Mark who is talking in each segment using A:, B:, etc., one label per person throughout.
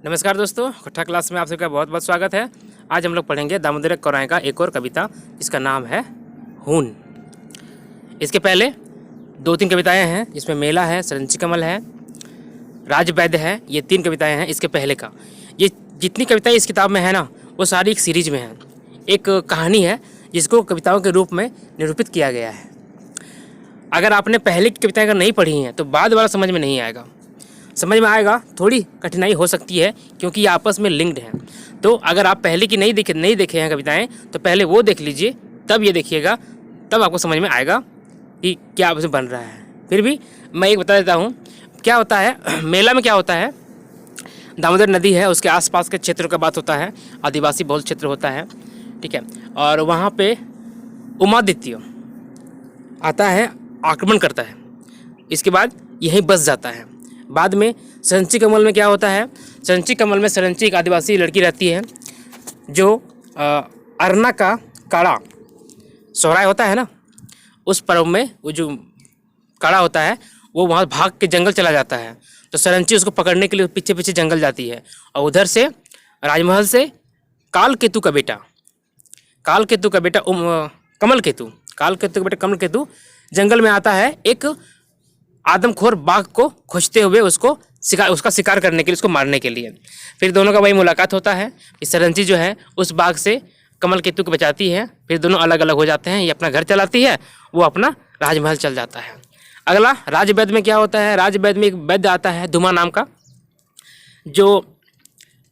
A: नमस्कार दोस्तों, कक्षा क्लास में आप सबका बहुत बहुत स्वागत है। आज हम लोग पढ़ेंगे दामोदर कौराएँ का एक और कविता जिसका नाम है हून। इसके पहले 2-3 कविताएं हैं जिसमें मेला है, सरंची कमल है, राजवैद्य है। ये 3 कविताएं हैं इसके पहले का। ये जितनी कविताएं इस किताब में है ना, वो सारी एक सीरीज में है, एक कहानी है जिसको कविताओं के रूप में निरूपित किया गया है। अगर आपने पहले की कविताएं अगर नहीं पढ़ी हैं तो बाद वाला समझ में नहीं आएगा। समझ में आएगा, थोड़ी कठिनाई हो सकती है क्योंकि ये आपस में लिंक्ड हैं। तो अगर आप पहले की नहीं देखे हैं कविताएं तो पहले वो देख लीजिए, तब ये देखिएगा, तब आपको समझ में आएगा कि क्या आपस में बन रहा है। फिर भी मैं एक बता देता हूँ क्या होता है। मेला में क्या होता है, दामोदर नदी है, उसके आसपास के क्षेत्रों का बात होता है, आदिवासी बहुल क्षेत्र होता है, ठीक है। और वहाँ पे उमादित्य आता है, आक्रमण करता है, इसके बाद यहीं बस जाता है। बाद में सरंची कमल में क्या होता है, सरंची कमल में सरंची एक आदिवासी लड़की रहती है जो अरना का काड़ा सोहराय होता है ना, उस पर्व में वो जो काड़ा होता है वो वहाँ भाग के जंगल चला जाता है। तो सरंची उसको पकड़ने के लिए पीछे पीछे जंगल जाती है और उधर से राजमहल से काल केतु का बेटा कमल केतु जंगल में आता है, एक आदमखोर बाघ को खोजते हुए उसका शिकार करने के लिए, उसको मारने के लिए। फिर दोनों का वही मुलाकात होता है। सरंची जो है उस बाघ से कमल केतु को बचाती है, फिर दोनों अलग अलग हो जाते हैं। ये अपना घर चलाती है, वो अपना राजमहल चल जाता है। अगला राजवैद्य में क्या होता है, राजवैद्य में एक वैद्य आता है धुमा नाम का, जो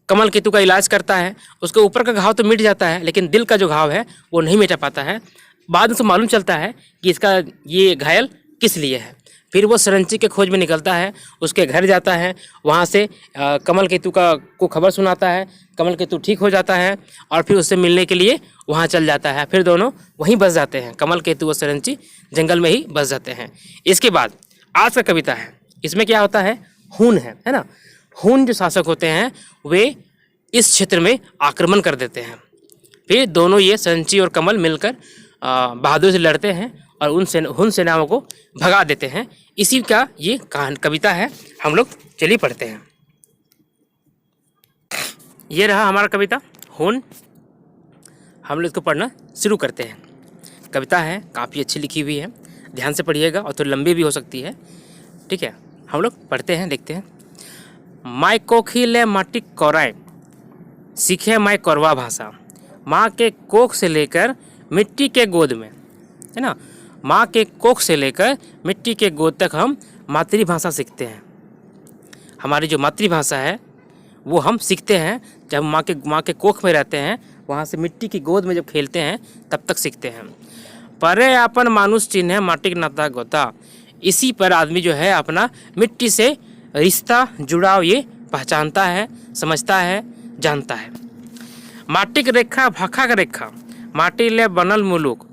A: कमल केतु का इलाज करता है। उसके ऊपर का घाव तो मिट जाता है लेकिन दिल का जो घाव है वो नहीं मिटा पाता है। बाद में उसको मालूम चलता है कि इसका ये घायल किस लिए है। फिर वो सरंची के खोज में निकलता है, उसके घर जाता है, वहाँ से कमल केतु को खबर सुनाता है। कमल केतु ठीक हो जाता है और फिर उससे मिलने के लिए वहाँ चल जाता है। फिर दोनों वहीं बस जाते हैं, कमल केतु और सरंची जंगल में ही बस जाते हैं। इसके बाद आज का कविता है, इसमें क्या होता है, हून है ना। हून जो शासक होते हैं वे इस क्षेत्र में आक्रमण कर देते हैं। फिर दोनों ये सरंची और कमल मिलकर बहादुर से लड़ते हैं और उन सेनाओं को भगा देते हैं। इसी का ये कविता है। हम लोग चलिए पढ़ते हैं। ये रहा हमारा कविता हून। हम लोग इसको पढ़ना शुरू करते हैं। कविता है, काफ़ी अच्छी लिखी हुई है, ध्यान से पढ़िएगा और तो लंबी भी हो सकती है, ठीक है। हम लोग पढ़ते हैं, देखते हैं। माय कोखिले माटी कौराएँ सीखे माय कौरवा भाषा, माँ के कोख से लेकर मिट्टी के गोद में, है ना। माँ के कोख से लेकर मिट्टी के गोद तक हम मातृभाषा सीखते हैं। हमारी जो मातृभाषा है वो हम सीखते हैं जब माँ के कोख में रहते हैं, वहाँ से मिट्टी की गोद में जब खेलते हैं तब तक सीखते हैं। परे अपन मानुष चिन्ह माटी नाता गोता, इसी पर आदमी जो है अपना मिट्टी से रिश्ता जुड़ाव ये पहचानता है, समझता है, जानता है। माटी की रेखा भाखा का रेखा, माटी ले बनल मुलुक,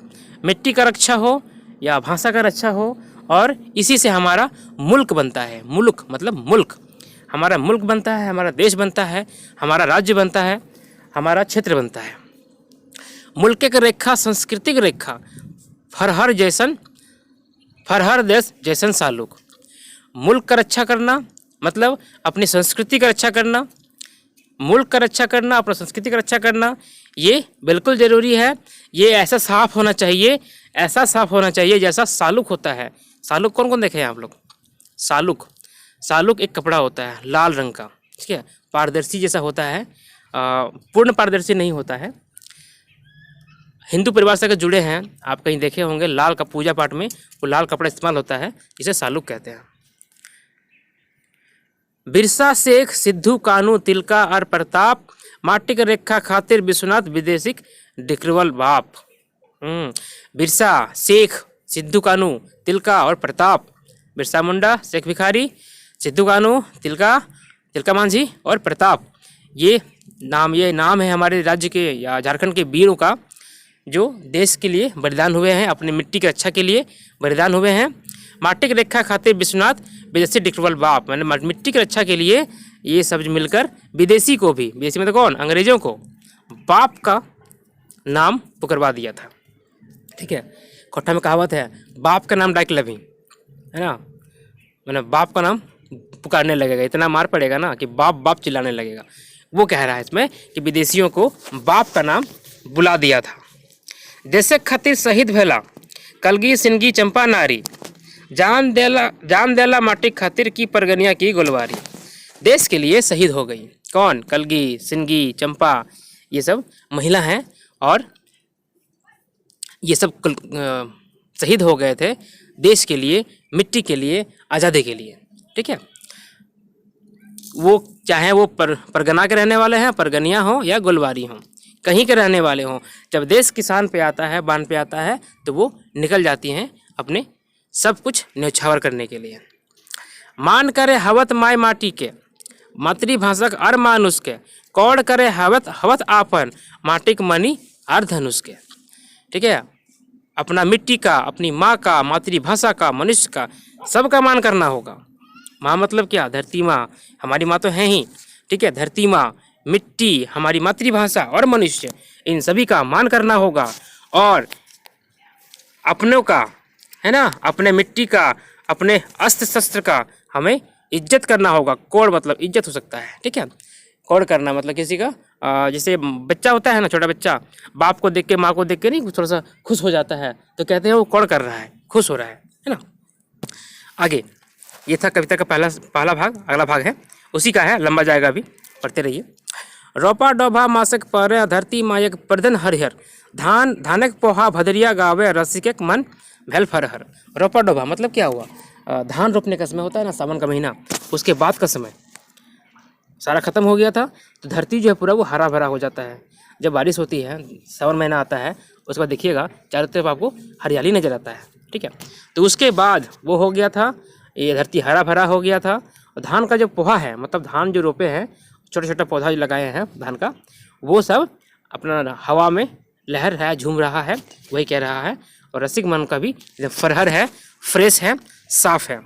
A: मिट्टी का रक्षा हो या भाषा का रक्षा हो, और इसी से हमारा मुल्क बनता है। मुल्क मतलब मुल्क, हमारा मुल्क बनता है, हमारा देश बनता है, हमारा राज्य बनता है, हमारा क्षेत्र बनता है। मुल्क की रेखा सांस्कृतिक रेखा, फरहर देश जैसन सालुक। मुल्क का रक्षा करना मतलब अपनी संस्कृति का रक्षा करना, मुल्क का रक्षा करना, अपना संस्कृति का रक्षा करना, ये बिल्कुल ज़रूरी है। ये ऐसा साफ होना चाहिए जैसा सालुक होता है। सालुक कौन कौन देखे हैं आप लोग? सालुक एक कपड़ा होता है लाल रंग का, ठीक है, पारदर्शी जैसा होता है, पूर्ण पारदर्शी नहीं होता है। हिंदू परिवार से अगर जुड़े हैं आप, कहीं देखे होंगे लाल का पूजा पाठ में वो लाल कपड़ा इस्तेमाल होता है, इसे सालुक कहते हैं। बिरसा शेख सिद्धू कानू तिलका और प्रताप, माटी की रेखा खातिर विश्वनाथ विदेशी डिक्रवल बाप। बिरसा शेख सिद्धू कानू तिलका और प्रताप, बिरसा मुंडा, शेख भिखारी, सिद्धू कानू, तिलका मांझी और प्रताप, ये नाम है हमारे राज्य के या झारखंड के वीरों का जो देश के लिए बलिदान हुए हैं, अपनी मिट्टी की रक्षा के लिए बलिदान हुए हैं। माटी की रेखा खातिर विश्वनाथ विदेशी डिक्रवल बाप, मैंने मिट्टी की रक्षा के लिए ये सब मिलकर विदेशी को भी, विदेशी मतलब कौन, अंग्रेजों को बाप का नाम पुकरवा दिया था, ठीक है। खोट्टा में कहावत है, बाप का नाम डायक लवी, है ना, मैंने बाप का नाम पुकारने लगेगा, इतना मार पड़ेगा ना कि बाप बाप चिल्लाने लगेगा। वो कह रहा है इसमें कि विदेशियों को बाप का नाम बुला दिया था। देश खातिर शहीद भेला कलगी सिंगी चंपा नारी, जान देला माटी खातिर की परगनिया की गोलवारी। देश के लिए शहीद हो गई कौन? कलगी, सिंगी, चंपा, ये सब महिला हैं और ये सब शहीद हो गए थे देश के लिए, मिट्टी के लिए, आज़ादी के लिए। ठीक है, वो चाहे वो परगना के रहने वाले हैं, परगनिया हो या गोलवारी हो, कहीं के रहने वाले हों, जब देश किसान पे आता है, बान पे आता है, तो वो निकल जाती हैं अपने सब कुछ न्यौछावर करने के लिए। मान करे हवत माय माटी के, मातृभाषक अर मानुष के, कौड़ करे हवत हवत आपन, माटिक मणि अर धनुष के। ठीक है, अपना मिट्टी का, अपनी माँ का, मातृभाषा का, मनुष्य का, सबका मान करना होगा। माँ मतलब क्या? धरती माँ, हमारी माँ तो है ही। ठीक है, धरती माँ, मिट्टी, हमारी मातृभाषा और मनुष्य, इन सभी का मान करना होगा। और अपनों का, है ना, अपने मिट्टी का, अपने अस्त्र शस्त्र का हमें इज्जत करना होगा। कोड़ मतलब इज्जत हो सकता है। ठीक है, कोड़ करना मतलब किसी का, जैसे बच्चा होता है ना, छोटा बच्चा, बाप को देख के, माँ को देख के नहीं थोड़ा सा खुश हो जाता है, तो कहते हैं वो कोड़ कर रहा है, खुश हो रहा है ना। आगे, ये था कविता का पहला भाग। अगला भाग है उसी का है, लंबा जाएगा, अभी पढ़ते रहिए। रोपा डोभा मासक पर धरती मायक प्रदन हरिहर, धानक पोहा भदरिया गावे रसिकक मन भेल फरहर। रोपा डोभा मतलब क्या हुआ? धान रोपने का समय होता है ना, सावन का महीना, उसके बाद का समय सारा खत्म हो गया था, तो धरती जो है पूरा वो हरा भरा हो जाता है। जब बारिश होती है, सावन महीना आता है, उसके बाद देखिएगा चारों तरफ आपको हरियाली नजर आता है। ठीक है, तो उसके बाद वो हो गया था, ये धरती हरा भरा हो गया था। और धान का जो पोहा है, मतलब धान जो रोपे हैं, छोटा छोटा पौधा जो लगाए हैं धान का, वो सब अपना हवा में लहर है, झूम रहा है, वही कह रहा है। और रसिक मन का भी फरहर है, फ्रेश है, साफ है।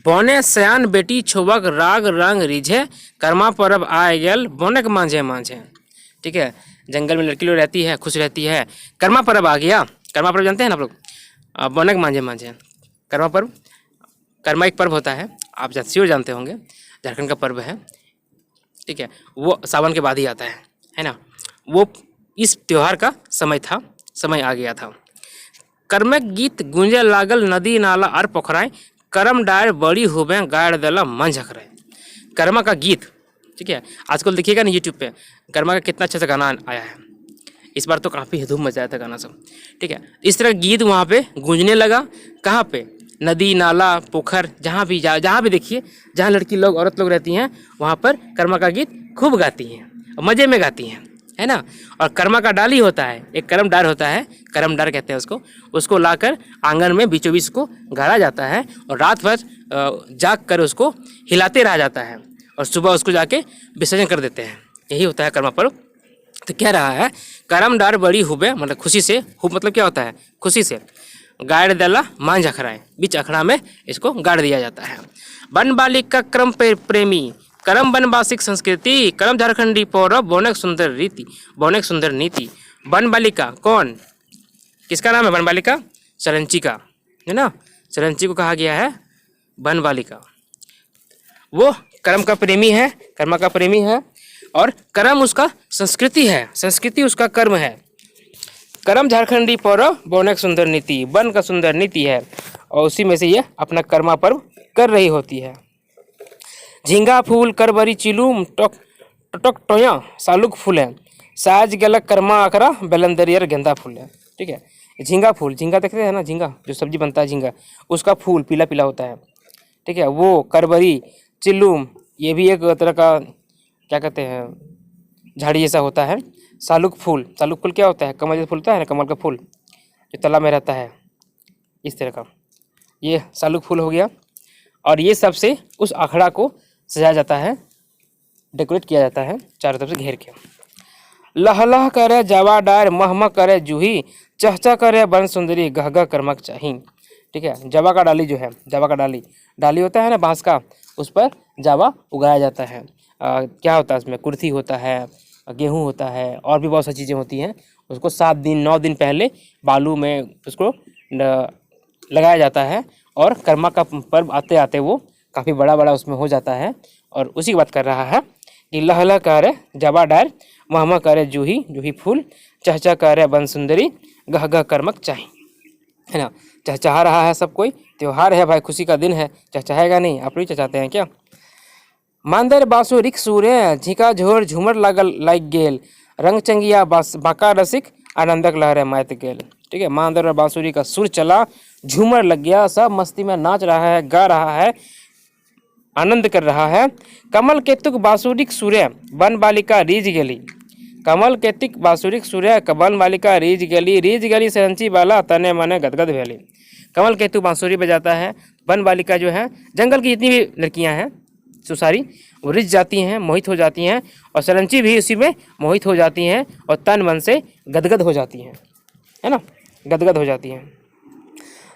A: बौने सयान बेटी छोबक राग रंग रिझे, कर्मा परब आए गेल बोनक मांझे मांझे। ठीक है, जंगल में लड़की लोग रहती है, खुश रहती है, कर्मा परब आ गया। कर्मा परब जानते हैं ना आप लोग? बोनक मांझे मांझे, कर्मा पर्व, कर्मा एक पर्व होता है, आप श्योर जानते होंगे, झारखंड का पर्व है। ठीक है, वो सावन के बाद ही आता है ना। वो इस त्योहार का समय था, समय आ गया था। कर्मक गीत गूंजे लागल नदी नाला और पोखराएं, करम डायर बड़ी होबे गाड़ दला मन झकराए। कर्मा का गीत, ठीक है, आजकल देखिएगा ना यूट्यूब पे, कर्मा का कितना अच्छा सा गाना आया है। इस बार तो काफ़ी धूम मचाया था गाना सब। ठीक है, इस तरह गीत वहाँ पे गूंजने लगा। कहाँ पे? नदी नाला पोखर, जहाँ भी देखिए, जहाँ लड़की लोग, औरत लोग रहती हैं, वहाँ पर कर्मा का गीत खूब गाती हैं, मज़े में गाती हैं, है ना। और कर्मा का डाली होता है, एक करम डार होता है, करम डार कहते हैं उसको लाकर आंगन में बीचों बीच को गाड़ा जाता है, और रात भर जाग कर उसको हिलाते रहा जाता है, और सुबह उसको जाके विसर्जन कर देते हैं। यही होता है कर्मा पर्व। तो कह रहा है, करम डार बड़ी हुबे मतलब खुशी से, हुब मतलब क्या होता है? खुशी से। गाड़ दला मांझ अखड़ाएं, बीच अखड़ा में इसको गाड़ दिया जाता है। वन बालिक का क्रम प्रेमी, करम वनवासिक संस्कृति, करम झारखंडी पौरव बोनक सुंदर रीति, बोनक सुंदर नीति। वन बालिका कौन? किसका नाम है वन बालिका? सरंची का, है ना। सरंची को कहा गया है वन बालिका। वो कर्म का प्रेमी है, कर्मा का प्रेमी है, और कर्म उसका संस्कृति है, संस्कृति उसका कर्म है। कर्म झारखंडी पौरव बोनक सुंदर नीति, वन का सुंदर नीति है, और उसी में से ये अपना कर्मा पर्व कर रही होती है। झींगा फूल करबरी चिलूम टटक टोया सालुक फूल है, साज गलक कर्मा आखरा बेलंदरियर गेंदा फूल है। ठीक है, झींगा फूल, झींगा देखते हैं ना, झींगा जो सब्जी बनता है झींगा, उसका फूल पीला पीला होता है। ठीक है, वो करबरी चिल्लूम, ये भी एक तरह का क्या कहते हैं, झाड़ी जैसा होता है। सालुक फूल, सालुक फूल क्या होता है? कमल जैसा फूलता है ना, कमल का फूल जो तालाब में रहता है, इस तरह का, ये सालुक फूल हो गया। और ये सबसे उस अखड़ा को सजाया जाता है, डेकोरेट किया जाता है चारों तरफ से घेर के। लह लह करे जावा डार, मह मह करे जूही, चहचा करे बन सुंदरी, गह गह कर्मक चाही। ठीक है, जावा का डाली जो है, जावा का डाली होता है ना बांस का, उस पर जावा उगाया जाता है। क्या होता है उसमें? कुर्थी होता है, गेहूँ होता है, और भी बहुत सारी चीज़ें होती हैं। उसको 7 दिन 9 दिन पहले बालू में उसको लगाया जाता है, और कर्मा का पर्व आते आते वो काफ़ी बड़ा बड़ा उसमें हो जाता है। और उसी की बात कर रहा है कि लह लह करे जबा डार, मह मह करे जूही जूही फूल, चहचह करे बन सुंदरी, गह गह करमक चाही, है ना। चहचहा रहा है सब कोई, त्योहार है भाई, खुशी का दिन है, चहचहाएगा नहीं? आप लोग चहचाते हैं क्या? मांदर बांसुरिक सूर्य, झिका झोर झूमर लागल लाग गेल, रंग चंगिया बाका रसिक, आनंदक लहरे मात गेल। ठीक है, मांदर और बांसुरी का सुर चला, झूमर लग गया, सब मस्ती में नाच रहा है, गा रहा है, आनंद कर रहा है। कमल केतुक बांसुरिक सूर्य, वन बालिका रीझ गेली। कमल केतिक बांसुरिक सूर्य, वन बालिका रीझ गेली सरंची बाला तने मने गदगद भेली। कमल केतु बांसुरी बजाता है, वन बालिका जो है जंगल की जितनी भी लड़कियां हैं सुसारी, वो रिझ जाती हैं, मोहित हो जाती हैं, और सरंची भी उसी में मोहित हो जाती हैं और तन मन से गदगद हो जाती हैं, है ना, गदगद हो जाती हैं।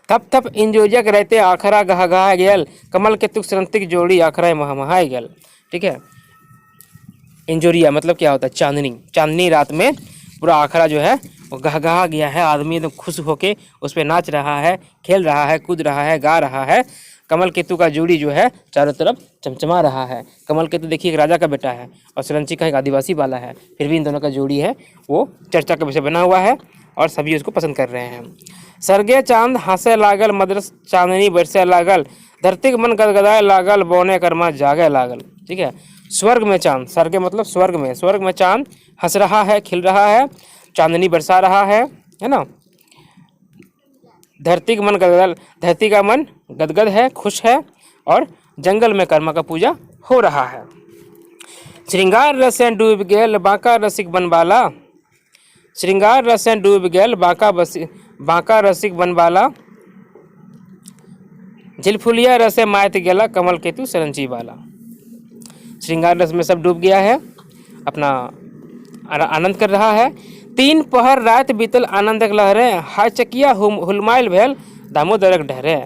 A: थप थप इंजोजक रहते आखरा गहा गहा गेल, कमल के तुक सरंतिक जोड़ी आखरा महामहाय गेल। ठीक है, इंजोरिया मतलब क्या होता है? चांदनी। चांदनी रात में पूरा आखरा जो है वो गहगहा गया है, आदमी एकदम खुश होके उस पर नाच रहा है, खेल रहा है, कूद रहा है, गा रहा है। कमल केतु का जोड़ी जो है चारों तरफ चमचमा रहा है। कमल केतु देखिए एक राजा का बेटा है और सरंची का एक आदिवासी वाला है, फिर भी इन दोनों का जोड़ी है वो चर्चा का विषय बना हुआ है और सभी उसको पसंद कर रहे हैं। सरगे चांद हंसे लागल, मदरस चांदनी बरसे लागल, धरती के मन गदगदाए लागल, बौने कर्मा जागे लागल। ठीक है, स्वर्ग में चांद, सरगे मतलब स्वर्ग में चांद हंस रहा है, खिल रहा है, चांदनी बरसा रहा है ना। धरती का मन गदगद, धरती का मन गदगद है, खुश है, और जंगल में कर्मा का पूजा हो रहा है। श्रृंगार रस डूब गेल बांका रसिक बनबाला, श्रृंगार रस डूब गेल बांका रसिक बनबाला, झिलफुलिया रसे मात गेला, कमल केतु सरंची वाला। श्रृंगार रस में सब डूब गया है, अपना आनंद कर रहा है। तीन पहर रात बीतल आनंदक लहरे, हाय चकिया हुलमाइल भेल, दामोदरक डहरे।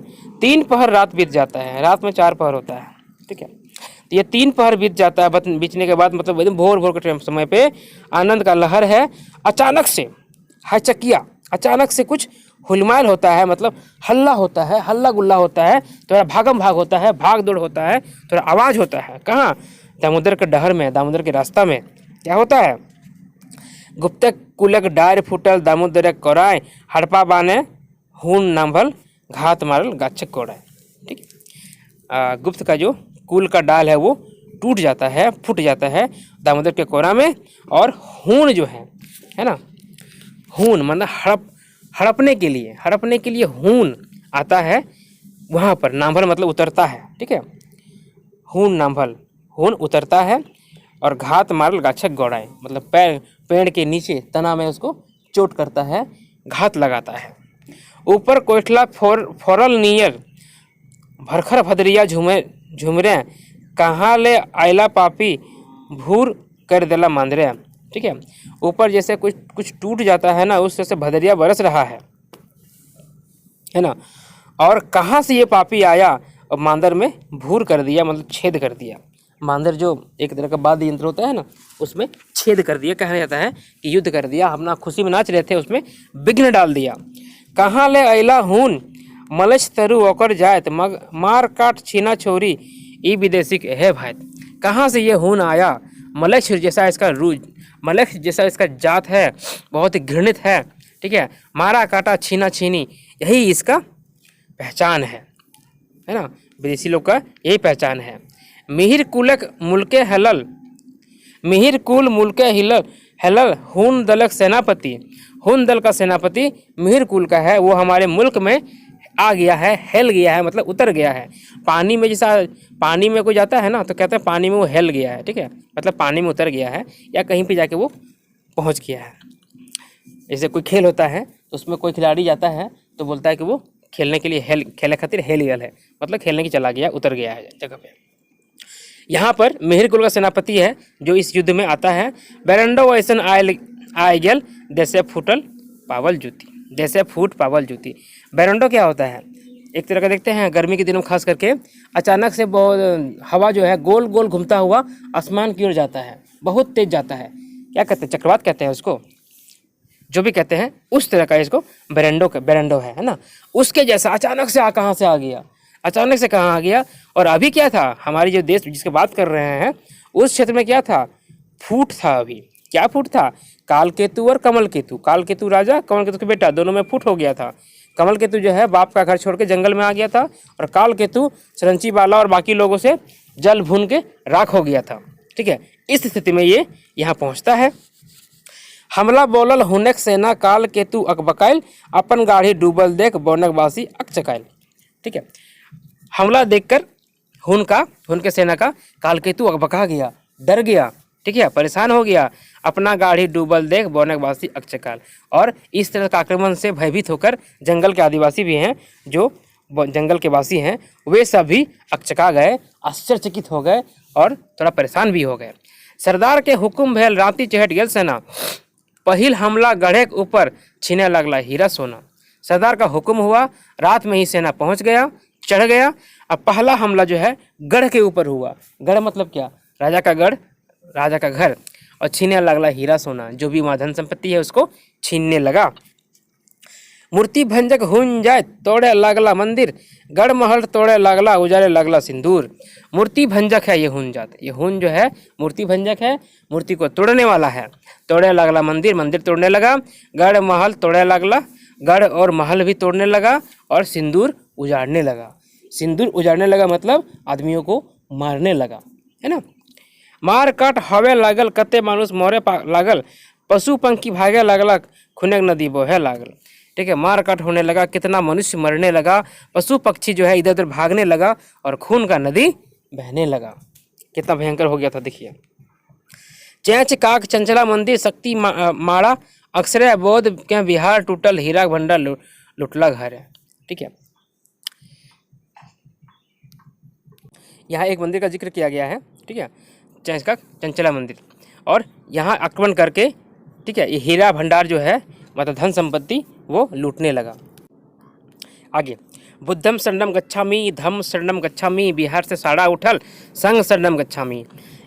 A: तीन पहर रात बीत जाता है, रात में 4 पहर होता है। ठीक है, तो ये 3 पहर बीत जाता है, बीतने के बाद मतलब एकदम भोर के समय पे आनंद का लहर है। अचानक से हाय चकिया, अचानक से कुछ हुलमाइल होता है, मतलब हल्ला होता है, हल्ला गुल्ला होता है, थोड़ा भागम भाग होता है, भाग दौड़ होता है, थोड़ा आवाज़ होता है। कहाँ? दामोदर के डहर में, दामोदर के रास्ता में क्या होता है? गुप्तक कुलक डार फूटल, दामोदरक कोराय, हड़पा बाने हून नाम्भल, घात मारल गाछक कोड़ाय। ठीक, गुप्त का जो कुल का डाल है वो टूट जाता है, फूट जाता है दामोदर के कोरा में, और हून जो है ना, हून मतलब हड़पने के लिए हून आता है वहाँ पर। नाम्भल मतलब उतरता है। ठीक है, हून नाम्भल, हून उतरता है, और घात मारल गाछक गौड़ाए मतलब पेड़ के नीचे तना में उसको चोट करता है, घात लगाता है। ऊपर कोठला फोरल नियर, भरखर भदरिया झुमरे, कहाँ ले आयला पापी, भूर कर देला मांदरे। ठीक है, ऊपर जैसे कुछ टूट जाता है ना, उस तरह से भदरिया बरस रहा है ना। और कहाँ से ये पापी आया, और मांदर में भूर कर दिया मतलब छेद कर दिया। मांदर जो एक तरह का वाद्य यंत्र होता है ना, उसमें छेद कर दिया, कहा जाता है कि युद्ध कर दिया। अपना खुशी में नाच रहे थे, उसमें विघ्न डाल दिया। कहाँ ले अला हून, मलच तरु ओकर जायत, मार काट छीना छोरी, ई विदेशी है भाई। कहाँ से ये हून आया? मलक्ष जैसा इसका रूज, मलक्ष जैसा इसका जात है, बहुत ही घृणित है। ठीक है, मारा काटा छीना छीनी, यही इसका पहचान है ना, विदेशी लोग का यही पहचान है। मिहिर कुलक मुल्के हलल, मिहिर कुल मुल्के हलल, हून दलक सेनापति, हून दल का सेनापति मिहिर कुल का है, वो हमारे मुल्क में आ गया है, हेल गया है मतलब उतर गया है। पानी में जैसा पानी में कोई जाता है ना, तो कहते हैं पानी में वो हेल गया है। ठीक है, मतलब पानी में उतर गया है या कहीं पे जाके वो पहुंच गया है। जैसे कोई खेल होता है तो उसमें कोई खिलाड़ी जाता है तो बोलता है कि वो खेलने के लिए खेले खातिर हेल गया है, मतलब खेलने की चला गया, उतर गया है जगह पे। यहाँ पर मिहिर कुल का सेनापति है जो इस युद्ध में आता है। बेरंडो ऐसन आय गेल, जैसे फूटल पावल जूती, जैसे फूट पावल जूती। बेरंडो क्या होता है? एक तरह का देखते हैं गर्मी के दिनों में खास करके अचानक से बहुत हवा जो है गोल गोल घूमता हुआ आसमान की ओर जाता है, बहुत तेज जाता है। क्या कहते हैं? चक्रवात कहते हैं उसको, जो भी कहते हैं उस तरह का इसको बेरंडो है ना। उसके जैसा अचानक से कहाँ से आ गया, अचानक से कहाँ आ गया। और अभी क्या था, हमारी जो देश जिसकी बात कर रहे हैं उस क्षेत्र में क्या था, फूट था। अभी क्या फूट था, काल केतु और कमल केतु। काल केतु राजा, कमल केतु के बेटा, दोनों में फूट हो गया था। कमल केतु जो है बाप का घर छोड़ के जंगल में आ गया था, और काल केतु सरंची बाला और बाकी लोगों से जल भून के राख हो गया था। ठीक है, इस स्थिति में ये यहाँ पहुँचता है। हमला बोलल हुनक सेना काल केतु अकबकाइल, अपन गाढ़ी डूबल देख बौनक बासी अकचकाइल। ठीक है, हमला देखकर हुन के सेना का काल केतु अकबका गया, डर गया। ठीक है, परेशान हो गया। अपना गाढ़ी डूबल देख बौनक बासी अकचकाइल, और इस तरह का आक्रमण से भयभीत होकर जंगल के आदिवासी भी हैं, जो जंगल के वासी हैं, वे सभी अकचका गए, आश्चर्यचकित हो गए और थोड़ा परेशान भी हो गए। सरदार के हुक्म भेल राति चहट गेल सेना, पहिल हमला गढ़े के ऊपर छीने लगला हीरा सोना। सरदार का हुक्म हुआ, रात में ही सेना पहुंच गया, चढ़ गया। अब पहला हमला जो है गढ़ के ऊपर हुआ। गढ़ मतलब क्या, राजा का गढ़, राजा का घर, और छीने लगला हीरा सोना, जो भी वहाँ धन संपत्ति है उसको छीनने लगा। मूर्ति भंजक हुन जाए तोड़े लगला मंदिर, गढ़ महल तोड़े लगला उजारे लगला सिंदूर। मूर्ति भंजक है ये हुन जात, ये हुन जो है मूर्ति भंजक है, मूर्ति को तोड़ने वाला है। तोड़े लगला मंदिर, मंदिर तोड़ने लगा। गढ़ महल तोड़े लगला, गढ़ और महल भी तोड़ने लगा, और सिंदूर उजाड़ने लगा। सिंदूर उजाड़ने लगा मतलब आदमियों को मारने लगा, है ना। मार काट हवे लागल, कते मानुष मोरे लागल, पशु पंखी भागे लगला, खुनेक नदी बोहे लागल। ठीक है, मार काट होने लगा, कितना मनुष्य मरने लगा, पशु पक्षी जो है इधर उधर भागने लगा, और खून का नदी बहने लगा। कितना भयंकर हो गया था देखिए। चैच काक चंचला मंदिर, शक्ति माड़ा अक्षरे बौद्ध के बिहार, टूटल हीरा भंडार लुटला घर है। ठीक है, यहाँ एक मंदिर का जिक्र किया गया है। ठीक है, चैच काक चंचला मंदिर, और यहाँ आक्रमण करके, ठीक है, ये हीरा भंडार जो है मतलब धन संपत्ति वो लूटने लगा। आगे, बुद्धम शरणम गच्छामि, धम्म शरणम गच्छामि, बिहार से साड़ा उठल, संग शरणम गच्छामि।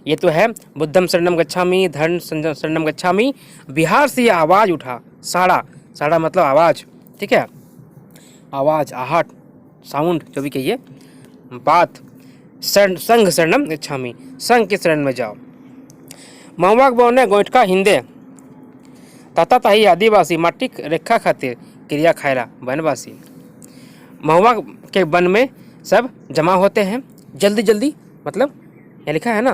A: ये तो है बुद्धम शरणम गच्छामि, धन शरणम गच्छामि, बिहार से ये आवाज़ उठा। साड़ा, साड़ा मतलब आवाज़। ठीक है, आवाज़, आहट, साउंड जो भी कहिए, बात। संग शरणम गच्छामि, संग के शरण में जाओ। महुआक बौने गोइठका हिंदे, ताता ताही आदिवासी, माटी रेखा खातिर क्रिया खायरा वनवासी। महुआ के वन में सब जमा होते हैं जल्दी जल्दी, मतलब यहाँ लिखा है ना,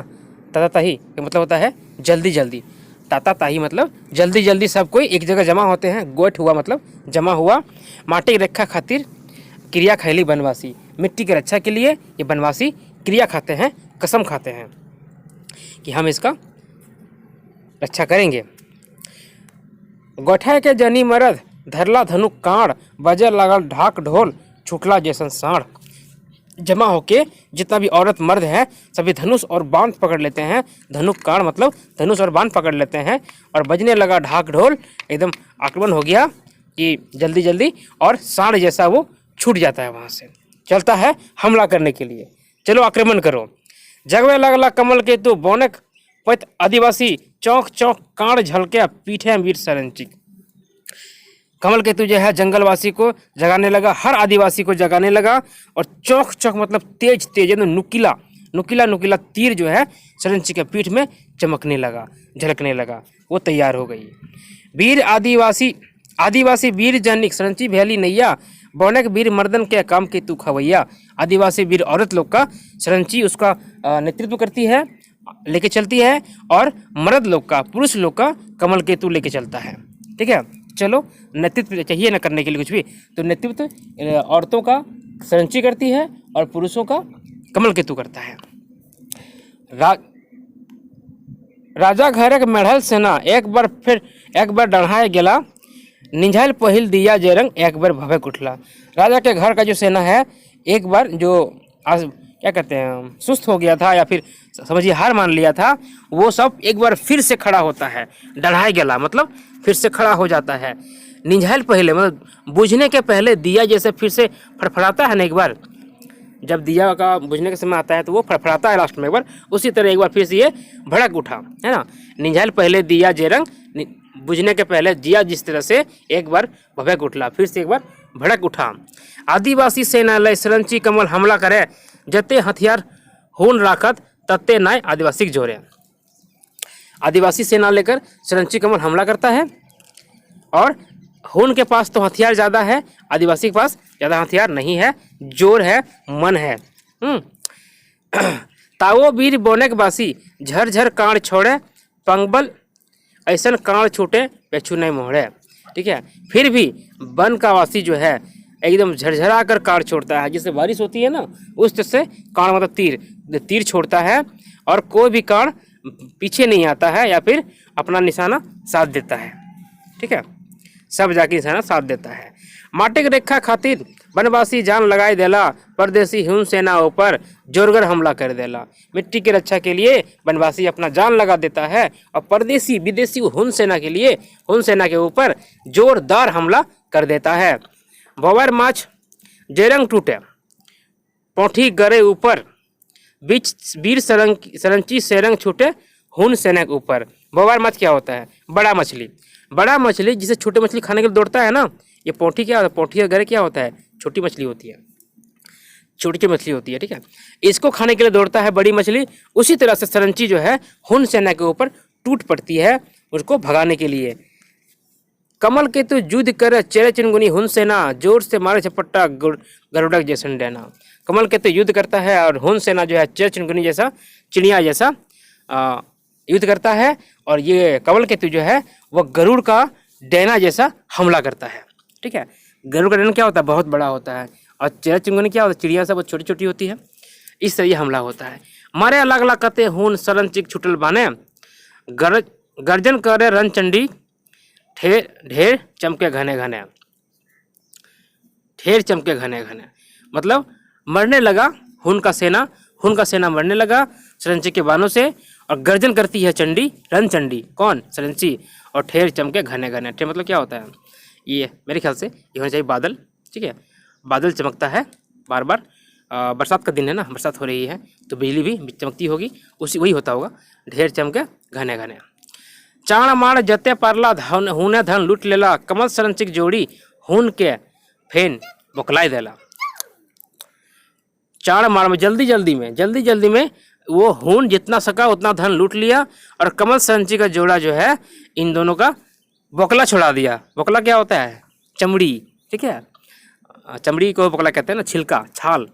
A: ताता ताही का मतलब होता है जल्दी जल्दी। ताता ताही मतलब जल्दी जल्दी सब कोई एक जगह जमा होते हैं। गोठ हुआ मतलब जमा हुआ। माटी रेखा खातिर क्रिया खैली वनवासी, मिट्टी की रक्षा के लिए ये वनवासी क्रिया खाते हैं, कसम खाते हैं कि हम इसका रक्षा करेंगे। गोठा के जनी मरद धरला धनुक कांड, बजे लागल ढाक ढोल, छुटला जैसन साढ़। जमा होके जितना भी औरत मर्द है सभी धनुष और बाण पकड़ लेते हैं। धनुक कांड मतलब धनुष और बाण पकड़ लेते हैं, और बजने लगा ढाक ढोल, एकदम आक्रमण हो गया कि जल्दी जल्दी, और साढ़ जैसा वो छूट जाता है, वहाँ से चलता है हमला करने के लिए। चलो आक्रमण करो। जगवे लगला कमल केतु, बौनक पत आदिवासी, चौक चौक कांड झलके, पीठे वीर सरंची। कमल केतु जो है जंगलवासी को जगाने लगा, हर आदिवासी को जगाने लगा, और चौक चौक मतलब तेज तेज एकदम नुकीला नुकीला नुकीला तीर जो है सरंची के पीठ में चमकने लगा, झलकने लगा। वो तैयार हो गई। वीर आदिवासी वीर जनिक, सरंची भैली नैया, बौनक वीर मर्दन के काम केतु खवैया। आदिवासी वीर औरत लोग का सरंची उसका नेतृत्व करती है, लेके चलती है, और मर्द लोग का, पुरुष लोग का कमल केतु लेके चलता है। ठीक है, चलो नेतृत्व चाहिए ना करने के लिए कुछ भी, तो नेतृत्व औरतों का सरंची करती है और पुरुषों का कमल केतु करता है। राजा घरक मेढ़ल सेना, एक बार डढ़ाए गेला, निझल पहिल दिया जेरंग, एक बार भभक उठला। राजा के घर का जो सेना है एक बार जो क्या कहते हैं सुस्त हो गया था, या फिर समझिए हार मान लिया था, वो सब एक बार फिर से खड़ा होता है। डढ़ाई गला मतलब फिर से खड़ा हो जाता है। निझल पहले मतलब बुझने के पहले दिया जैसे फिर से फड़फड़ाता है ना, एक बार जब दिया का बुझने का समय आता है तो वो फड़फड़ाता है लास्ट में एक बार, उसी तरह एक बार फिर से ये भड़क उठा, है ना। निझल पहले दिया जेरंग, बुझने के पहले दिया जिस तरह से एक बार भभक उठला, फिर से एक बार भड़क उठा। आदिवासी सेना लय सरंची कमल हमला करे, जते हथियार हुन राखत तत्ते नाय आदिवासी जोरे। आदिवासी सेना लेकर सरंची कमल हमला करता है और हुन के पास तो हथियार ज़्यादा है, आदिवासी के पास ज़्यादा हथियार नहीं है, जोर है, मन है। ताओ वीर बोनेक बासी झरझर कांड छोड़े, पंगबल ऐसन कांड छूटे पेछू नहीं मोड़े। ठीक है, फिर भी वन का वासी जो है एकदम झरझरा कर कांड छोड़ता है। जैसे बारिश होती है ना, उस तरह से कांड मतलब तीर छोड़ता है और कोई भी कांड पीछे नहीं आता है या फिर अपना निशाना साध देता है। ठीक है, सब जाके निशाना साध देता है। माटिक रेखा खातिर वनवासी जान लगाई देला, परदेसी हुन सेना ऊपर जोरगर हमला कर देला। मिट्टी की रक्षा के लिए वनवासी अपना जान लगा देता है और परदेसी विदेशी हुन सेना के लिए हुन सेना के ऊपर जोरदार हमला कर देता है। बोवर माछ जेरंग टूटे, पोठी गरे ऊपर, बीच वीर सरंची सेरंग छूटे हुन सेना के ऊपर। बोवर माछ क्या होता है? बड़ा मछली। बड़ा मछली जिसे छोटी मछली खाने के लिए दौड़ता है ना, ये पोठी क्या होता है? पोठी का गरे क्या होता है? छोटी मछली होती है, छोटी मछली होती है। ठीक है, इसको खाने के लिए दौड़ता है बड़ी मछली। उसी तरह से सरंची जो है हुन सेना के ऊपर टूट पड़ती है उसको भगाने के लिए। कमल के तो युद्ध करे चेरे चिनगुनी हुन सेना, जोर से मारे झपट्टा गरुड़क जैसन डैना। कमल के तो युद्ध करता है और हुन सेना जो है चेरे चिनगुनी जैसा, चिड़िया जैसा युद्ध करता है और ये कमल केतु जो है वह गरुड़ का डैना जैसा हमला करता है। ठीक है, गरुड़ का डैना क्या होता है? बहुत बड़ा होता है और चेरा चिंगुनी क्या होता है? चिड़िया सब छोटी छोटी होती है। इस तरह ये हमला होता है। मारे अलग अलग कते हुन सरन चिक छुटल बाने, गर्जन करे रन चंडी, ढेर चमके घने घने, ढेर चमके घने घने। मतलब मरने लगा हुन का सेना मरने लगा सरंची के बानों से और गर्जन करती है चंडी, रन चंडी। कौन? सरंची। और ठेर चमके घने घने। ठेर मतलब क्या होता है? ये मेरे ख्याल से ये होना चाहिए बादल। ठीक है, बादल चमकता है बार बार। बरसात का दिन है ना, बरसात हो रही है तो बिजली भी चमकती होगी, उसी वही होता होगा। ढेर चमके घने घने। चाण माण जते पारला हुने धन लूट लेला, कमल सरंचिक जोड़ी हुन के फेन बोकलाई देला। चाण मार में जल्दी जल्दी में वो हुन जितना सका उतना धन लूट लिया और कमल सरंची का जोड़ा जो है इन दोनों का बोकला छुड़ा दिया। बोकला क्या होता है? चमड़ी। ठीक है, चमड़ी को बोकला कहते हैं ना, छिलका, छाल,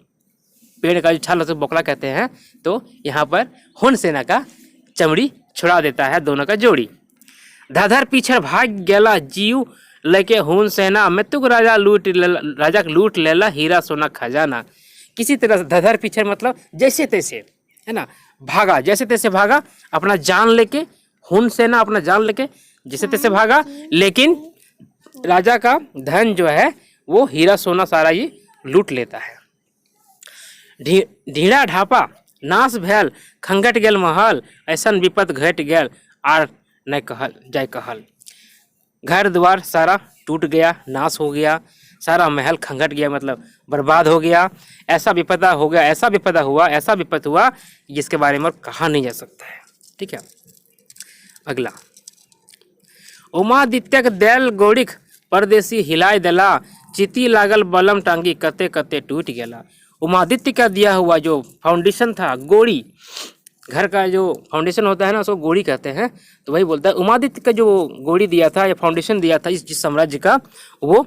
A: पेड़ का जो छाल होता है बोकला कहते हैं। तो यहाँ पर हुन सेना का चमड़ी छुड़ा देता है दोनों का जोड़ी। धधर पीछे भाग गेला जीव लेके हुन सेना, मृत्युक राजा लूट लेला हीरा सोना खजाना। किसी तरह धधर पीछे मतलब जैसे तैसे, है ना, भागा, जैसे तैसे भागा अपना जान लेके। हुन सेना अपना जान लेके जैसे तैसे भागा, लेकिन राजा का धन जो है वो हीरा सोना सारा ये लूट लेता है। ढीड़ा ढापा नाश भैल, खंगट गेल महल, ऐसन विपत घट गेल आर न कहल जाय कहल। घर द्वार सारा टूट गया, नाश हो गया, सारा महल खंगट गया, मतलब बर्बाद हो गया। ऐसा विपदा हो गया, ऐसा विपदा हुआ, ऐसा विपत हुआ जिसके बारे में कहा नहीं जा सकता है। ठीक है, अगला। उमादित्य देल गोड़िक परदेसी हिलाय देला, चिति लागल बलम टांगी कते कते टूट गेला। उमादित्य का दिया हुआ जो फाउंडेशन था, गोड़ी, घर का जो फाउंडेशन होता है ना उसको गोड़ी कहते हैं। तो वही बोलता है उमादित्य का जो गोड़ी दिया था या फाउंडेशन दिया था जिस साम्राज्य का, वो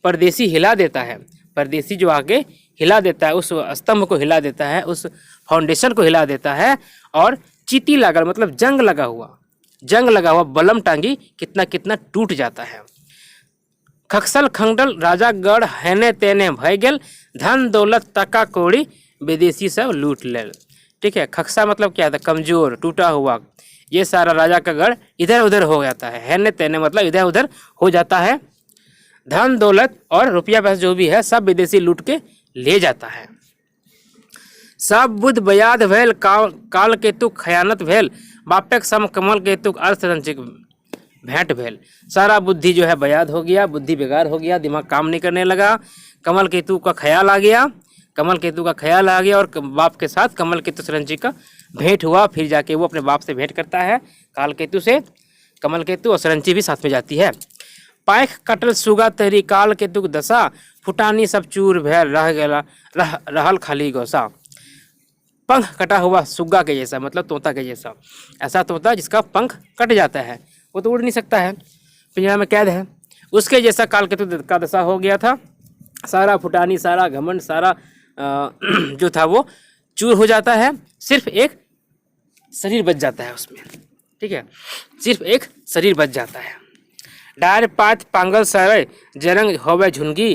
A: परदेसी हिला देता है। परदेसी जो आगे हिला देता है, उस स्तंभ को हिला देता है, उस फाउंडेशन को हिला देता है। और चीती लागल मतलब जंग लगा हुआ बलम टांगी कितना कितना टूट जाता है। खक्सल खंगडल राजा गढ़ हैने तेने भय गेल, धन दौलत तका कौड़ी विदेशी सब लूट लेल। ठीक है, खक्सा मतलब क्या था? कमजोर, टूटा हुआ। ये सारा राजा का गढ़ इधर उधर हो जाता है। हैने तेने मतलब इधर उधर हो जाता है। धन दौलत और रुपया पैसा जो भी है सब विदेशी लूट के ले जाता है। सब बुद्ध बयाद भेल, काल केतुक खयानत भेल, बापेक सम कमल केतुक अर्थरंचिक भेंट भेल। सारा बुद्धि जो है बयाद हो गया, बुद्धि बेकार हो गया, दिमाग काम नहीं करने लगा। कमल केतु का ख्याल आ गया, और बाप के साथ कमल केतु सरंची का भेंट हुआ। फिर जाके वो अपने बाप से भेंट करता है काल केतु से। कमल केतु और सरंची भी साथ में जाती है। पाइक कटल सुगा तेरी काल केतुक दशा, फुटानी सब चूर भेल रह गेला रहल खाली गोसा। पंख कटा हुआ सुग्गा के जैसा, मतलब तोता के जैसा। ऐसा तोता जिसका पंख कट जाता है, वो तो उड़ नहीं सकता है, पिंजरा में कैद है। उसके जैसा कालकेतु का दशा हो गया था। सारा फुटानी, सारा घमंड, सारा जो था वो चूर हो जाता है। सिर्फ एक शरीर बच जाता है उसमें, ठीक है, सिर्फ एक शरीर बच जाता है। डायर पात पांगल सरे जरंग होवे झुनगी,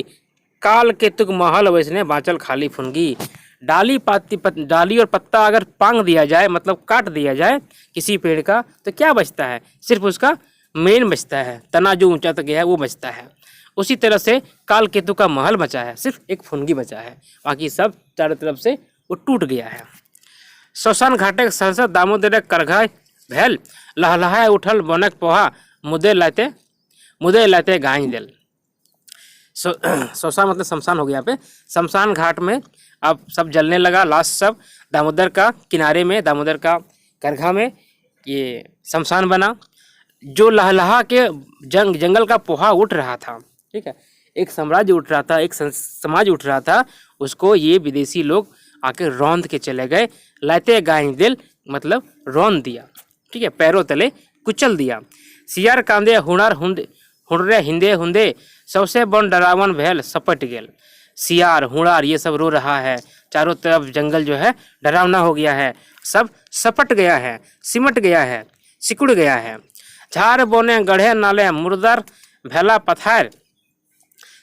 A: काल केतुक महल वैसने बाँचल खाली फुनगी। डाली और पत्ता अगर पांग दिया जाए, मतलब काट दिया जाए किसी पेड़ का, तो क्या बचता है? सिर्फ उसका मेन बचता है, तना जो ऊंचा तक गया है वो बचता है। उसी तरह से काल केतु का महल बचा है, सिर्फ एक फुनगी बचा है, बाकी सब चारों तरफ से वो टूट गया है। शमशान घाटे संसद दामोदर करघा भेल, लहलहाए उठल बनक पोहा, मुदे लाते गाय दिल। शमशान मतलब शमशान हो गया। यहाँ पे शमशान घाट में अब सब जलने लगा, लाश सब दामोदर का किनारे में, दामोदर का करघा में ये शमशान बना। जो लहलहा के जंगल का पोहा उठ रहा था, ठीक है, एक साम्राज्य उठ रहा था, एक समाज उठ रहा था, उसको ये विदेशी लोग आके रौंद के चले गए। लाते गाय दिल मतलब रौंद दिया, ठीक है, पैरों तले कुचल दिया। सियार कांदे हुड़रे हिंदे हुंदे, सबसे बन डरावन भेल सपट गेल। सियार हुड़ार ये सब रो रहा है, चारों तरफ जंगल जो है डरावना हो गया है, सब सपट गया है, सिमट गया है, सिकुड़ गया है। झाड़ बोने गढ़े नाले मुर्दर भेला पथार,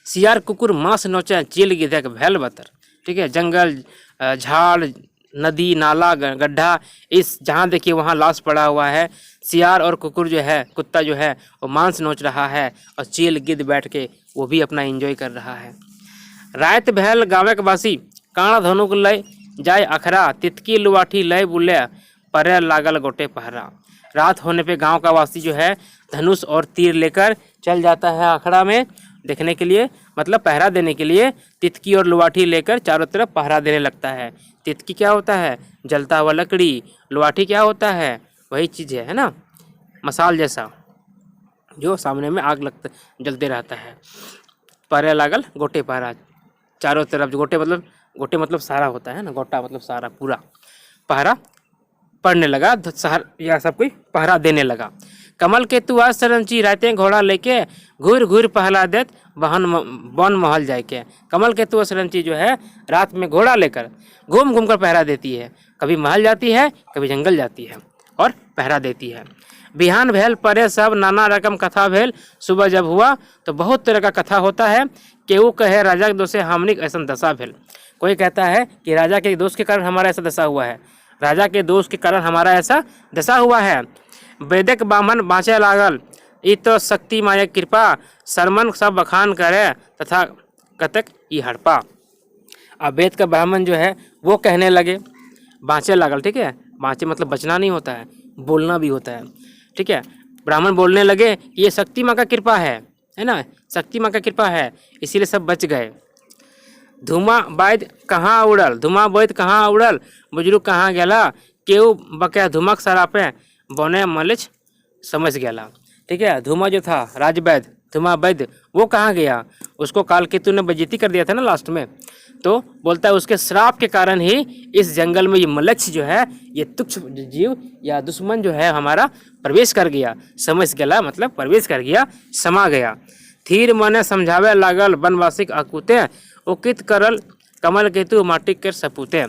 A: सियार कुकुर मांस नोचे चील गिधक भेल बतर, ठीक है, जंगल, झाड़, नदी, नाला, गड्ढा, इस जहाँ देखिए वहाँ लाश पड़ा हुआ है। सियार और कुकुर जो है, कुत्ता जो है वो मांस नोच रहा है, और चील गिद्ध बैठ के वो भी अपना एंजॉय कर रहा है। रात भैल गाँव के बासी, काणा धनुक लय जाय अखरा, तितकी लुवाठी लय बुले परे लागल गोटे पहरा। रात होने पे गांव का वासी जो है धनुष और तीर लेकर चल जाता है अखड़ा में देखने के लिए, मतलब पहरा देने के लिए। तितकी और लुवाठी लेकर चारों तरफ पहरा देने लगता है। तितकी क्या होता है? जलता हुआ लकड़ी। लुवाठी क्या होता है? वही चीज़ है ना, मसाल जैसा जो सामने में आग लगता जलते रहता है। पहरे लागल गोटे पहरा, चारों तरफ। गोटे मतलब सारा होता है ना, गोटा मतलब सारा पूरा। पहरा पड़ने लगा, या सब कोई पहरा देने लगा। कमल केतु आज सरंची रातें घोड़ा लेके, घूर घूर पहला देत बन महल जाके। कमल केतु सरंची जो है रात में घोड़ा लेकर घूम घूम कर पहरा देती है, कभी महल जाती है, कभी जंगल जाती है और पहरा देती है। बिहान भेल परे सब नाना रकम कथा भेल, सुबह जब हुआ तो बहुत तरह का कथा होता है। केहू कहे राजा के दोष से हमनिक ऐसा दशा भेल। कोई कहता है कि राजा के दोष के कारण हमारा ऐसा दशा हुआ है, राजा के दोष के कारण हमारा ऐसा दशा हुआ है। वैदिक ब्राह्मण बाँचे लागल, ई तो शक्ति माया कृपा, सरमन सब बखान करे तथा कतक ई हड़पा। अब वेद का ब्राह्मण जो है वो कहने लगे, बाँचे लागल, ठीक है, बाँचे मतलब बचना नहीं होता है, बोलना भी होता है, ठीक है। ब्राह्मण बोलने लगे कि ये शक्ति माँ का कृपा है ना, शक्ति माँ का कृपा है, इसीलिए सब बच गए। धुआं बैद कहाँ उड़ल, धुआं बैद कहाँ उड़ल, बुजुर्ग कहाँ गेला, केहू बके धुमक सरापे बने मलिच समझ गेला, ठीक है। धुआं जो था राजवैद, धुआं वैद, वो कहाँ गया? उसको कालकेतु ने बेइज्जती कर दिया था ना लास्ट में, तो बोलता है उसके श्राप के कारण ही इस जंगल में ये मलक्ष जो है, ये तुच्छ जीव या दुश्मन जो है हमारा प्रवेश कर गया। समझ गेला मतलब प्रवेश कर गया, समा गया। थीर मने समझावे लागल वनवासिक अकुते, उकित करल कमल केतु माटी कर सपूते।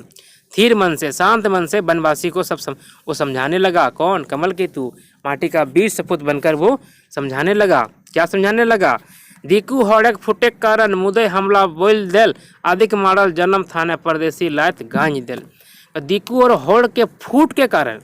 A: थीर मन से, शांत मन से वनवासी को वो समझाने लगा। कौन? कमल केतु, माटी का 20 सपूत बनकर वो समझाने लगा। क्या समझाने लगा? दीकू हड़क फुटे कारण मुदय हमला बोल देल, आदिक मारल जन्म थाने परदेसी लायत गांज देल। दीकू और हड़ के फूट के कारण,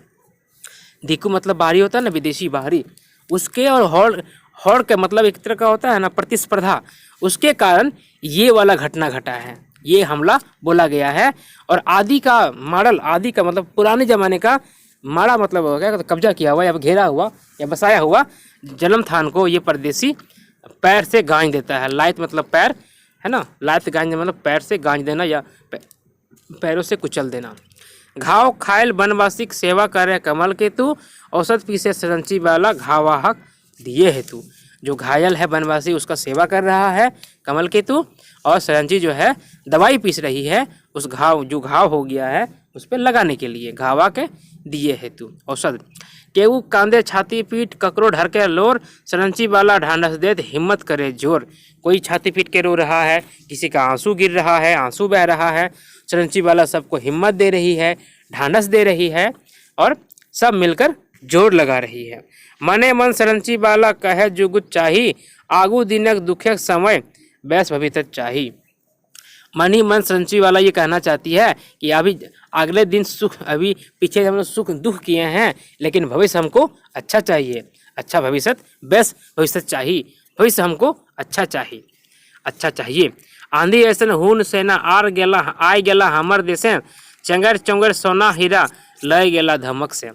A: दीकू मतलब बाहरी होता है ना, विदेशी बाहरी, उसके और हड़ के मतलब एक तरह का होता है ना प्रतिस्पर्धा, उसके कारण ये वाला घटना घटा है, ये हमला बोला गया है। और आदि का मॉडल, आदि का मतलब पुराने ज़माने का, माड़ा मतलब हो गया तो कब्जा किया हुआ या घेरा हुआ या बसाया हुआ जन्म थान को ये परदेसी पैर से गांज देता है। लायत मतलब पैर है ना, लायत गांज मतलब पैर से गांज देना या पैरों से कुचल देना। घाव खायल वनवासिक सेवा करे कमल केतु, औसत पीसे सरंची वाला घावाहक दिए हेतु। जो घायल है बनवासी उसका सेवा कर रहा है कमल केतु, और सरंजी जो है दवाई पीस रही है उस जो घाव हो गया है उस पर लगाने के लिए, घावा के दिए हेतु औषध। केहू कांदे छाती पीट ककरो ढर के लोर, सरंची वाला ढांढस देत हिम्मत करे जोर। कोई छाती पीट के रो रहा है, किसी का आंसू गिर रहा है, आंसू बह रहा है, सरंची वाला सबको हिम्मत दे रही है, ढांढस दे रही है और सब मिलकर जोर लगा रही है। मने मन सरंची वाला कहे जुगुत चाही, आगू दिनक दुखक समय बैस भवितत चाही। मन ही मन सरंची वाला ये कहना चाहती है कि अभी अगले दिन सुख, अभी पीछे हम लोग सुख दुख किए हैं, लेकिन भविष्य हमको अच्छा चाहिए, अच्छा भविष्य, बेस्ट भविष्य चाहिए, भविष्य हमको अच्छा चाहिए, अच्छा चाहिए। आंधी ऐसन हुन सेना आय गेला हमर देशे, चंगर चंगर सोना हीरा लय गेला धमक से।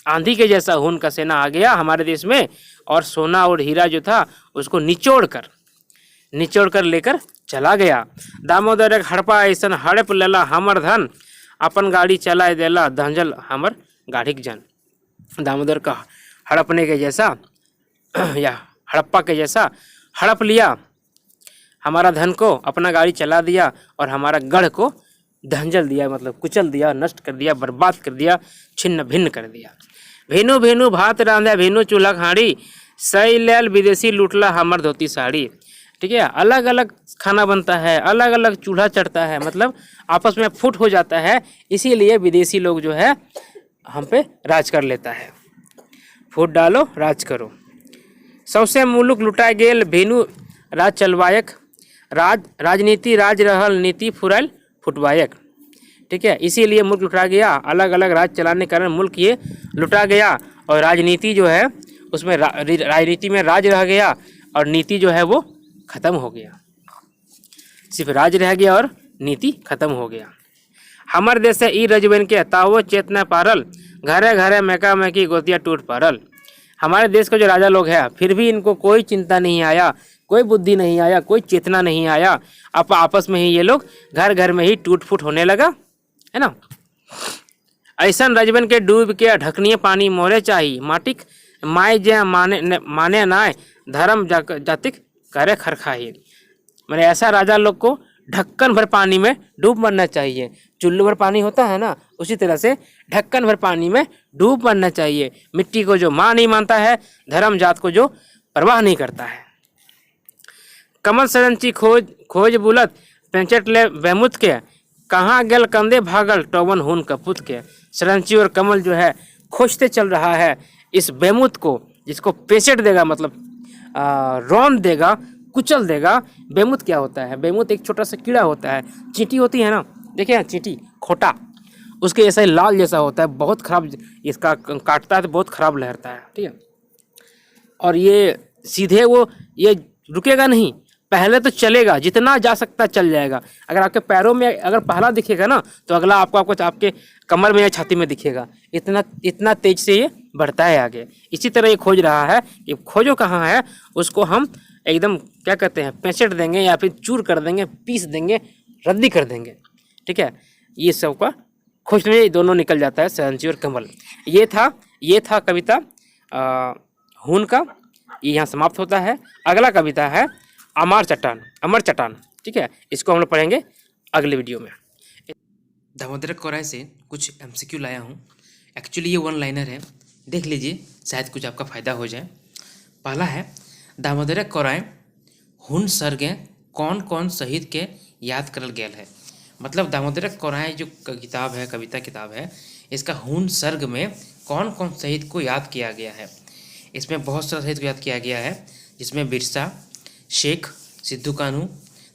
A: आंधी के जैसा हुन का सेना आ गया हमारे देश में, और सोना और हीरा जो था उसको निचोड़ कर लेकर चला गया। दामोदर एक हड़पा ऐसन हड़प लेला हमर धन, अपन गाड़ी चलाए देला धंजल हमर गाढ़िक जन। दामोदर का हड़पने के जैसा या हड़प्पा के जैसा हड़प लिया हमारा धन को, अपना गाड़ी चला दिया और हमारा गढ़ को धंजल दिया, मतलब कुचल दिया, नष्ट कर दिया, बर्बाद कर दिया, छिन्न भिन्न कर दिया। भेनु भेनु भात रांधा भेनु चूल्हा खाड़ी, सई लेल विदेशी लूटला हमर धोती साड़ी। ठीक है, अलग अलग खाना बनता है, अलग अलग चूल्हा चढ़ता है, मतलब आपस में फुट हो जाता है, इसीलिए विदेशी लोग जो है हम पे राज कर लेता है। फूट डालो राज करो। सौसे मुलुक लुटा गेल भेनु राज चलवायक, राजनीति राज रहल नीति फुरल फुटवायक। ठीक है, इसीलिए मुल्क लुटा गया, अलग अलग राज चलाने के कारण मुल्क ये लुटा गया, और राजनीति जो है उसमें राजनीति में राज रह गया और नीति जो है वो खत्म हो गया, सिर्फ राज रह गया और नीति खत्म हो गया। हमारे देश से ई रजबन के तावो चेतना पारल, घरे घरे मैका मैकी गोतिया टूट पारल। हमारे देश के जो राजा लोग हैं फिर भी इनको कोई चिंता नहीं आया, कोई बुद्धि नहीं आया, कोई चेतना नहीं आया, अब आपस में ही ये लोग घर घर में ही टूट फूट होने लगा, है ना। ऐसा रजबन के डूब के ढकनिए पानी मोरे चाहिए, माटिक माए जे माने नाय धर्म जातिक करे खरखाही। मैंने ऐसा राजा लोग को ढक्कन भर पानी में डूब मरना चाहिए, चुल्लू भर पानी होता है ना, उसी तरह से ढक्कन भर पानी में डूब मरना चाहिए। मिट्टी को जो माँ नहीं मानता है, धर्म जात को जो परवाह नहीं करता है। कमल सरंची खोज बुलत पेंचट ले बेमुत के, कहाँ गेल कंधे भागल टोवन हुन कपूत के। सरंची और कमल जो है खोजते चल रहा है इस बेमुत को, जिसको पेंचट देगा, मतलब रौंद देगा, कुचल देगा। बेमुत क्या होता है? बेमुत एक छोटा सा कीड़ा होता है, चींटी होती है ना, देखिए चींटी खोटा, उसके ऐसा ही लाल जैसा होता है, बहुत खराब, इसका काटता है तो बहुत खराब लहरता है। ठीक है, और ये सीधे वो ये रुकेगा नहीं, पहले तो चलेगा, जितना जा सकता चल जाएगा। अगर आपके पैरों में अगर पहला दिखेगा ना तो अगला आपको आपके कमर में या छाती में दिखेगा, इतना तेज से ये बढ़ता है आगे। इसी तरह ये खोज रहा है, ये खोजो कहाँ है, उसको हम एकदम क्या कहते हैं, पेंचट देंगे या फिर चूर कर देंगे, पीस देंगे, रद्दी कर देंगे। ठीक है, ये सब का खोजने दोनों निकल जाता है, सरंची और कमल। ये था कविता हून का, ये यहाँ समाप्त होता है। अगला कविता है अमर चट्टान। ठीक है, इसको हम लोग पढ़ेंगे अगले वीडियो में। दामोदर कोराय से कुछ एमसीक्यू लाया हूँ, एक्चुअली ये वन लाइनर है, देख लीजिए, शायद कुछ आपका फ़ायदा हो जाए। पहला है, दामोदर कोराय हुन सर्गे कौन कौन शहीद के याद करल गेल है। मतलब दामोदर कोराय जो किताब है, कविता किताब है, इसका हुन सर्ग में कौन कौन शहीद को याद किया गया है। इसमें बहुत सारे शहीद को याद किया गया है, जिसमें बिरसा, शेख, सिद्धू कान्हू,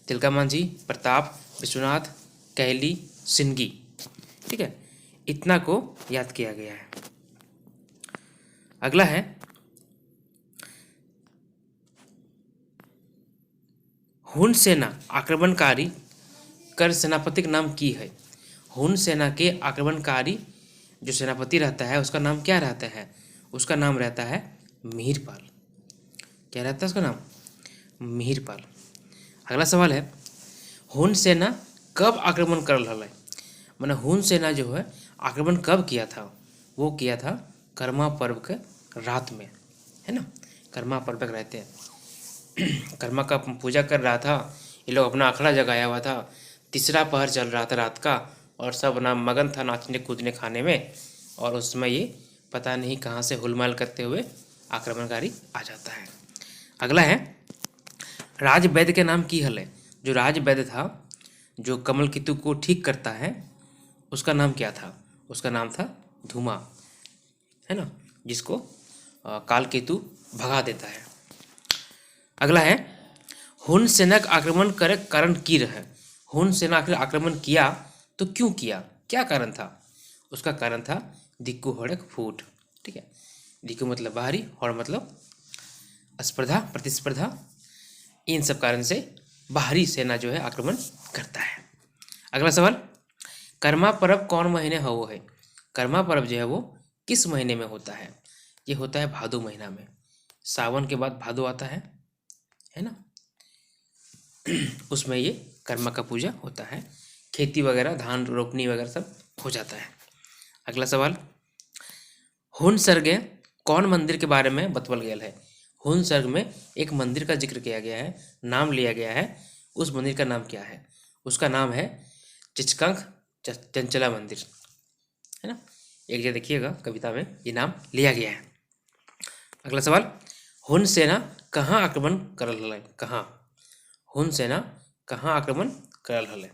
A: तिलका मांझी, प्रताप, विश्वनाथ, कैली, सिंगी। ठीक है, इतना को याद किया गया है। अगला है हुन सेना आक्रमणकारी कर सेनापति का नाम की है। हुन सेना के आक्रमणकारी जो सेनापति रहता है उसका नाम क्या रहता है? उसका नाम रहता है मिहिरपाल। क्या रहता है उसका नाम? मिहिरपाल। अगला सवाल है, हुन सेना कब आक्रमण कर रहा है? मैंने हुन सेना जो है आक्रमण कब किया था? वो किया था कर्मा पर्व के रात में, है ना। कर्मा पर्वक रहते हैं। कर्मा का पूजा कर रहा था, ये लोग अपना अखड़ा जगाया हुआ था, तीसरा पहर चल रहा था रात का, और सब ना मगन था नाचने कूदने खाने में, और उसमें ये पता नहीं कहाँ से हुलमाल करते हुए आक्रमणकारी आ जाता है। अगला है राज वैद्य के नाम की हल है। जो राज वैद्य था, जो कमल केतु को ठीक करता है, उसका नाम क्या था? उसका नाम था धूमा, है ना, जिसको काल केतु भगा देता है। अगला है हुन सेना का आक्रमण करे कारण की रहे। हुन सेना आक्रमण किया तो क्यों किया, क्या कारण था? उसका कारण था दिक्कु हड़क फूट। ठीक है, दिक्कु मतलब बाहरी, हड़ मतलब स्पर्धा, प्रतिस्पर्धा, इन सब कारण से बाहरी सेना जो है आक्रमण करता है। अगला सवाल, कर्मा पर्व कौन महीने हो है? कर्मा पर्व जो है वो किस महीने में होता है? ये होता है भादो महीना में। सावन के बाद भादो आता है ना, उसमें ये कर्मा का पूजा होता है। खेती वगैरह, धान रोपनी वगैरह सब हो जाता है। अगला सवाल, हुन सर्ग कौन मंदिर के बारे में बतवल गया है? हुन सर्ग में एक मंदिर का जिक्र किया गया है, नाम लिया गया है। उस मंदिर का नाम क्या है? उसका नाम है चिचकंक चंचला मंदिर, है ना। एक जगह देखिएगा कविता में ये नाम लिया गया है। अगला सवाल, हुन सेना कहाँ आक्रमण करल है? कहाँ? हुन सेना कहाँ आक्रमण करल है?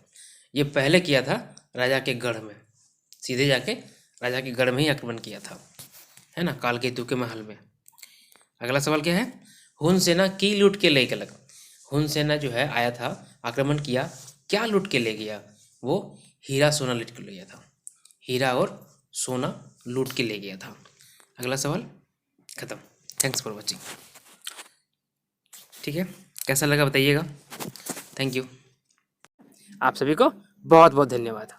A: ये पहले किया था राजा के गढ़ में, सीधे जाके राजा के गढ़ में ही आक्रमण किया था, है ना, काल केतु के महल में। अगला सवाल क्या है? हुन सेना की लूट के ले गलक। हुन सेना जो है आया था, आक्रमण किया, क्या लूट के ले गया? वो हीरा सोना लूट के ले गया था, हीरा और सोना लूट के ले गया था। अगला सवाल खत्म। Thanks for watching. ठीक है, कैसा लगा बताइएगा। थैंक यू, आप सभी को बहुत बहुत धन्यवाद।